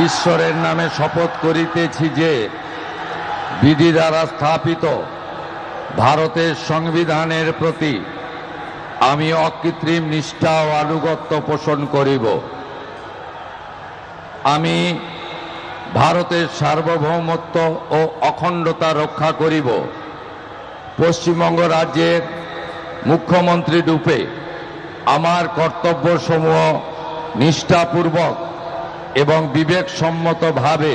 ঈশ্বরের নামে শপথ করিতেছি যে বিধি দ্বারা স্থাপিত ভারতের সংবিধানের প্রতি আমি অকৃত্রিম নিষ্ঠা ও আনুগত্য পোষণ করিব। আমি ভারতের সার্বভৌমত্ব ও অখণ্ডতা রক্ষা করিব। পশ্চিমবঙ্গ রাজ্যের মুখ্যমন্ত্রী রূপে আমার কর্তব্যসমূহ নিষ্ঠাপূর্বক এবং বিবেকসম্মতভাবে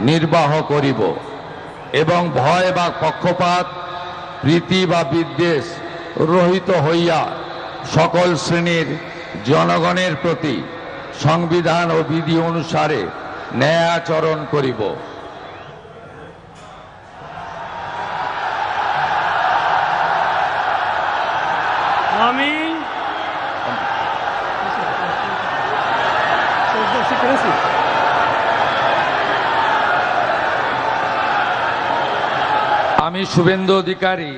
নির্বাহ করিব এবং ভয় বা পক্ষপাত, প্রীতি বা বিদ্বেষ রহিত হইয়া সকল শ্রেণীর জনগণের প্রতি সংবিধান ও বিধি অনুসারে ন্যায় আচরণ করিব। আমি শুভেন্দু অধিকারী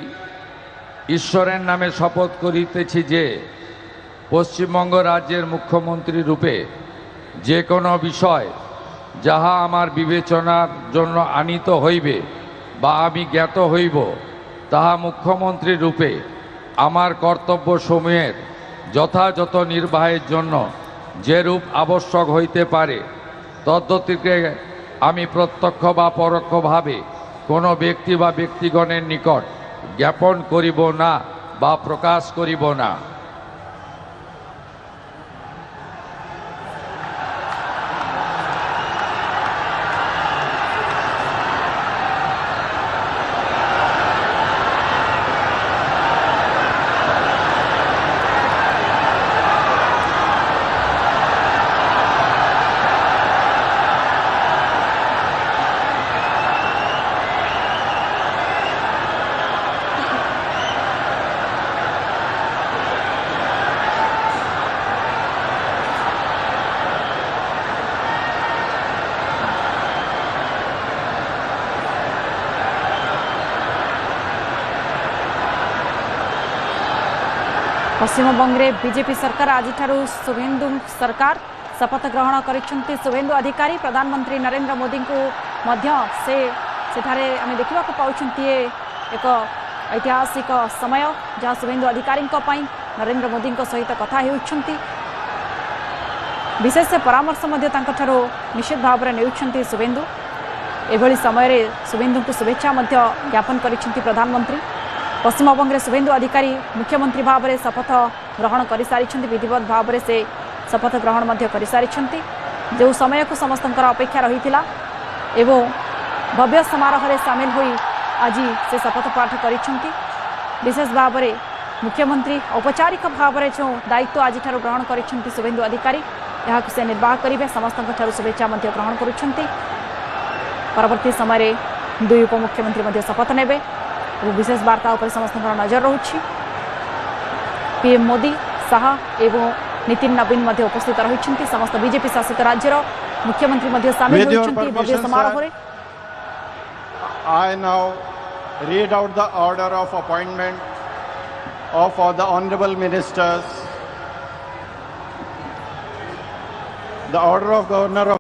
ঈশ্বরের নামে শপথ করিতেছি যে পশ্চিমবঙ্গ রাজ্যের মুখ্যমন্ত্রী রূপে যে কোনো বিষয় যাহা আমার বিবেচনার জন্য আনিত হইবে বা আমি জ্ঞাত হইব, তাহা মুখ্যমন্ত্রী রূপে আমার কর্তব্যসমূহের যথাযথ নির্বাহের জন্য যেরূপ আবশ্যক হইতে পারে তদ্গতিকে আমি প্রত্যক্ষ বা পরোক্ষভাবে কোনো ব্যক্তি বা ব্যক্তিগণের নিকট জ্ঞাপন করিব না বা প্রকাশ করিব না। पश्चिमबंग में बीजेपी सरकार आज शुभेन्दु सरकार शपथ ग्रहण करिसेंती। शुभेन्दु अधिकारी प्रधानमंत्री नरेंद्र मोदी को सेठारे आम देखा पाउछंती एक ऐतिहासिक समय जहाँ शुभेन्दु अधिकारी नरेंद्र मोदी सहित कथा होउछंती। विशेष परामर्श निश्चित भाव में नेउछंती। शुभेन्दु एभली समय शुभेन्दु को शुभेच्छा ज्ञापन करिसेंती प्रधानमंत्री। पश्चिमबंग में शुभेन्दु अधिकारी मुख्यमंत्री भाव में शपथ ग्रहण कर सारी विधिवत भाव में से शपथ ग्रहण कर सारी जो समय को समस्त अपेक्षा रही एवं भव्य समारोह में सामिल हो आज से शपथ पाठ कर विशेष भाव में मुख्यमंत्री औपचारिक भाव में जो दायित्व आज ग्रहण कर शुभेन्दु अधिकारी यहाँ से निर्वाह करेंगे। समस्त शुभेच्छा ग्रहण कर परवर्ती समय दुई उपमुख्यमंत्री शपथ ने विशेष वार्ता उपर समस्त नजर रोची। पीएम मोदी, शाह एवं नितिन नवीन उपस्थित रही। समस्त बीजेपी शासित राज्यर मुख्यमंत्री सामिल होती भव्य समारोह में। I now read out the order of appointment of all the honorable ministers. The order of Governor of